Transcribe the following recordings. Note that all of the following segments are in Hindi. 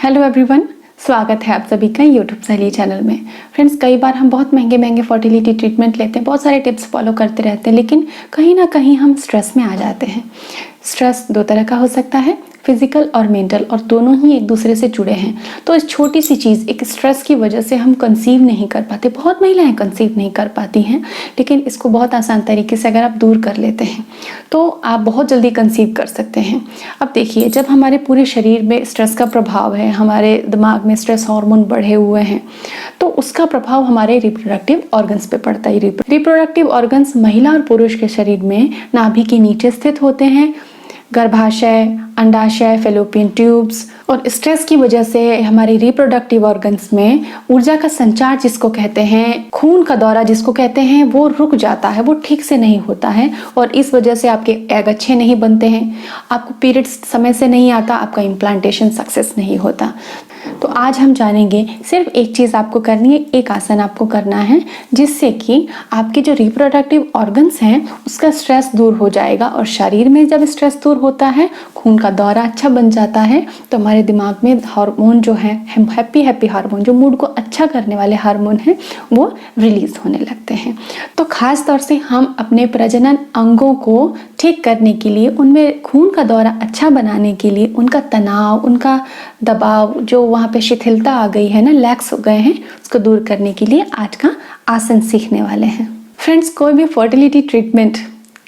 हेलो एवरीवन, स्वागत है आप सभी का यूट्यूब सहेली चैनल में। फ्रेंड्स, कई बार हम बहुत महंगे महंगे फर्टिलिटी ट्रीटमेंट लेते हैं, बहुत सारे टिप्स फॉलो करते रहते हैं, लेकिन कहीं ना कहीं हम स्ट्रेस में आ जाते हैं। स्ट्रेस दो तरह का हो सकता है, फिजिकल और मेंटल, और दोनों ही एक दूसरे से जुड़े हैं। तो इस छोटी सी चीज़, एक स्ट्रेस की वजह से हम कंसीव नहीं कर पाते। बहुत महिलाएं कंसीव नहीं कर पाती हैं, लेकिन इसको बहुत आसान तरीके से अगर आप दूर कर लेते हैं तो आप बहुत जल्दी कंसीव कर सकते हैं। अब देखिए, जब हमारे पूरे शरीर में स्ट्रेस का प्रभाव है, हमारे दिमाग में स्ट्रेस हार्मोन बढ़े हुए हैं, तो उसका प्रभाव हमारे रिप्रोडक्टिव ऑर्गन्स पे पड़ता है। रिप्रोडक्टिव ऑर्गन्स महिला और पुरुष के शरीर में नाभि के नीचे स्थित होते हैं। गर्भाशय, अंडाशय, फेलोपियन ट्यूब्स, और स्ट्रेस की वजह से हमारे रिप्रोडक्टिव ऑर्गन्स में ऊर्जा का संचार जिसको कहते हैं, खून का दौरा जिसको कहते हैं, वो रुक जाता है, वो ठीक से नहीं होता है, और इस वजह से आपके एग अच्छे नहीं बनते हैं, आपको पीरियड्स समय से नहीं आता, आपका इम्प्लांटेशन सक्सेस नहीं होता। तो आज हम जानेंगे, सिर्फ एक चीज़ आपको करनी है, एक आसन आपको करना है, जिससे कि आपके जो रिप्रोडक्टिव ऑर्गन्स हैं उसका स्ट्रेस दूर हो जाएगा। और शरीर में जब स्ट्रेस दूर होता है, खून का दौरा अच्छा बन जाता है, तो हमारे दिमाग में हार्मोन जो है, हैप्पी हार्मोन, जो मूड को अच्छा करने वाले हार्मोन हैं, वो रिलीज होने लगते हैं। तो खास तौर से हम अपने प्रजनन अंगों को ठीक करने के लिए, उनमें खून का दौरा अच्छा बनाने के लिए, उनका तनाव, उनका दबाव, जो वहाँ पे शिथिलता आ गई है ना, लैक्स हो गए हैं, उसको दूर करने के लिए आज का आसन सीखने वाले हैं। फ्रेंड्स, कोई भी फर्टिलिटी ट्रीटमेंट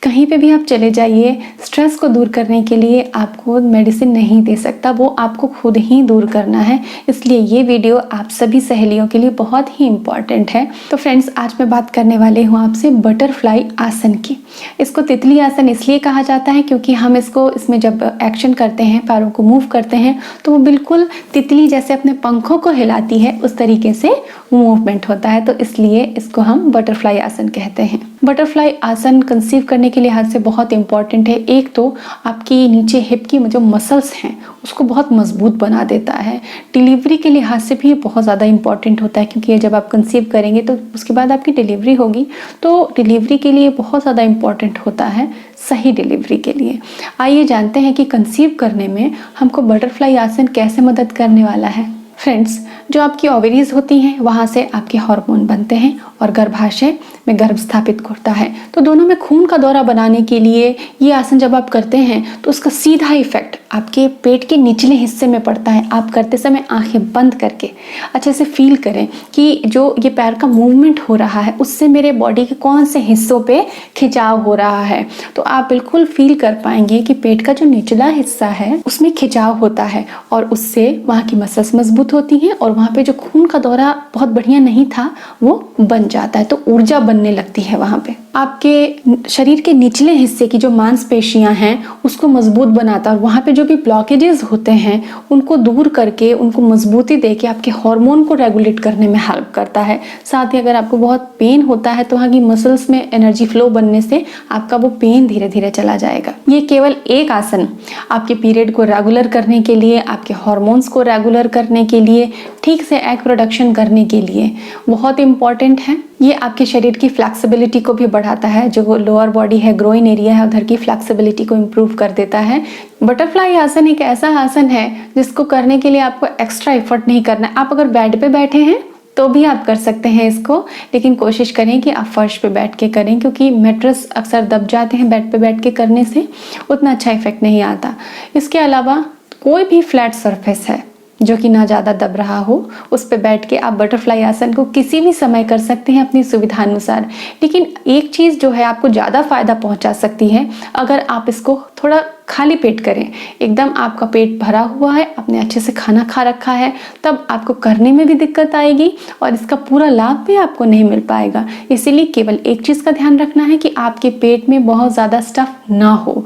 कहीं पे भी आप चले जाइए, स्ट्रेस को दूर करने के लिए आपको मेडिसिन नहीं दे सकता, वो आपको खुद ही दूर करना है। इसलिए ये वीडियो आप सभी सहेलियों के लिए बहुत ही इम्पॉर्टेंट है। तो फ्रेंड्स, आज मैं बात करने वाली हूँ आपसे बटरफ्लाई आसन की। इसको तितली आसन इसलिए कहा जाता है क्योंकि हम इसमें जब एक्शन करते हैं, पैरों को मूव करते हैं, तो वो बिल्कुल तितली जैसे अपने पंखों को हिलाती है, उस तरीके से मूवमेंट होता है, तो इसलिए इसको हम बटरफ्लाई आसन कहते हैं। बटरफ्लाई आसन कंसीव करने के लिहाज से बहुत इंपॉर्टेंट है। एक तो आपकी नीचे हिप की जो मसल्स हैं उसको बहुत मजबूत बना देता है। डिलीवरी के लिहाज से भी बहुत ज़्यादा इंपॉर्टेंट होता है, क्योंकि जब आप कंसीव करेंगे तो उसके बाद आपकी डिलीवरी होगी, तो डिलीवरी के लिए बहुत ज़्यादा इंपॉर्टेंट होता है, सही डिलीवरी के लिए। आइए जानते हैं कि कंसीव करने में हमको बटरफ्लाई आसन कैसे मदद करने वाला है। फ्रेंड्स, जो आपकी ओवरीज होती हैं वहाँ से आपके हार्मोन बनते हैं और गर्भाशय में गर्भ स्थापित करता है, तो दोनों में खून का दौरा बनाने के लिए ये आसन जब आप करते हैं तो उसका सीधा इफेक्ट आपके पेट के निचले हिस्से में पड़ता है। आप करते समय आंखें बंद करके अच्छे से फील करें कि जो ये पैर का मूवमेंट हो रहा है उससे मेरे बॉडी के कौन से हिस्सों पे खिंचाव हो रहा है, तो आप बिल्कुल फील कर पाएंगे कि पेट का जो निचला हिस्सा है उसमें खिंचाव होता है, और उससे वहाँ की मसल्स मजबूत होती हैं, और वहाँ पे जो खून का दौरा बहुत बढ़िया नहीं था वो बन जाता है, तो ऊर्जा बनने लगती है। वहाँ पे आपके शरीर के निचले हिस्से की जो मांसपेशियां हैं उसको मजबूत बनाता है, और वहाँ पे जो भी ब्लॉकेजेस होते हैं उनको दूर करके, उनको मजबूती देके आपके हार्मोन को रेगुलेट करने में हेल्प करता है। साथ ही अगर आपको बहुत पेन होता है तो वहाँ की मसल्स में एनर्जी फ्लो बनने से आपका वो पेन धीरे धीरे चला जाएगा। ये केवल एक आसन आपके पीरियड को रेगुलर करने के लिए, आपके हार्मोन्स को रेगुलर करने के लिए, ठीक से एग प्रोडक्शन करने के लिए बहुत इंपॉर्टेंट है। ये आपके शरीर की फ्लेक्सिबिलिटी को भी बढ़ाता है, जो लोअर बॉडी है, ग्रोइन एरिया है, उधर की फ्लेक्सिबिलिटी को इम्प्रूव कर देता है। बटरफ्लाई आसन एक ऐसा आसन है जिसको करने के लिए आपको एक्स्ट्रा एफर्ट नहीं करना है। आप अगर बेड पे बैठे हैं तो भी आप कर सकते हैं इसको, लेकिन कोशिश करें कि आप फर्श पे बैठ के करें, क्योंकि मैट्रेस अक्सर दब जाते हैं बेड पे बैठ के करने से, उतना अच्छा इफेक्ट नहीं आता। इसके अलावा कोई भी फ्लैट सरफेस है जो कि ना ज़्यादा दब रहा हो, उस पे बैठ के आप बटरफ्लाई आसन को किसी भी समय कर सकते हैं अपनी सुविधानुसार। लेकिन एक चीज़ जो है आपको ज़्यादा फायदा पहुंचा सकती है, अगर आप इसको थोड़ा खाली पेट करें, एकदम आपका पेट भरा हुआ है, आपने अच्छे से खाना खा रखा है, तब आपको करने में भी दिक्कत आएगी और इसका पूरा लाभ भी आपको नहीं मिल पाएगा। इसीलिए केवल एक चीज़ का ध्यान रखना है कि आपके पेट में बहुत ज़्यादा स्टफ ना हो,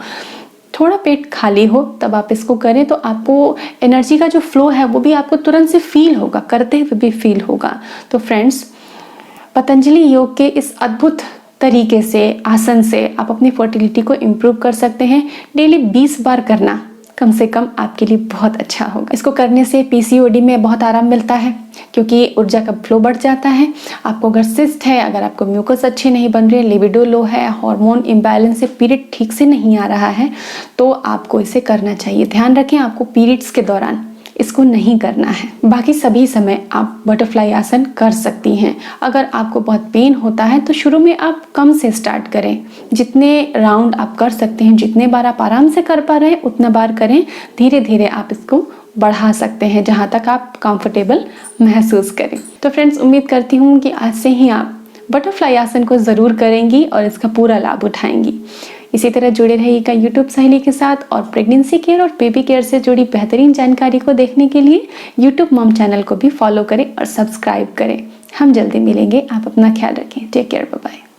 थोड़ा पेट खाली हो, तब आप इसको करें, तो आपको एनर्जी का जो फ्लो है वो भी आपको तुरंत से फील होगा, करते हुए भी फील होगा। तो फ्रेंड्स, पतंजलि योग के इस अद्भुत तरीके से, आसन से आप अपनी फर्टिलिटी को इम्प्रूव कर सकते हैं। डेली 20 बार करना कम से कम आपके लिए बहुत अच्छा होगा। इसको करने से पीसीओडी में बहुत आराम मिलता है, क्योंकि ऊर्जा का फ्लो बढ़ जाता है। आपको अगर सिस्ट है, अगर आपको म्यूकस अच्छे नहीं बन रहे, लिबिडो लो है, हार्मोन इम्बैलेंस से, पीरियड ठीक से नहीं आ रहा है, तो आपको इसे करना चाहिए। ध्यान रखें, आपको पीरियड्स के दौरान इसको नहीं करना है। बाकी सभी समय आप बटरफ्लाई आसन कर सकती हैं। अगर आपको बहुत पेन होता है तो शुरू में आप कम से स्टार्ट करें। जितने राउंड आप कर सकते हैं, जितने बार आप आराम से कर पा रहे हैं उतना बार करें। धीरे धीरे आप इसको बढ़ा सकते हैं जहाँ तक आप कंफर्टेबल महसूस करें। तो फ्रेंड्स, उम्मीद करती हूँ कि आज से ही आप बटरफ्लाई आसन को ज़रूर करेंगी और इसका पूरा लाभ उठाएंगी। इसी तरह जुड़े रहिएगा यूट्यूब सहेली के साथ और प्रेगनेंसी केयर और बेबी केयर से जुड़ी बेहतरीन जानकारी को देखने के लिए यूट्यूब मॉम चैनल को भी फॉलो करें और सब्सक्राइब करें। हम जल्दी मिलेंगे। आप अपना ख्याल रखें। Take care, bye bye.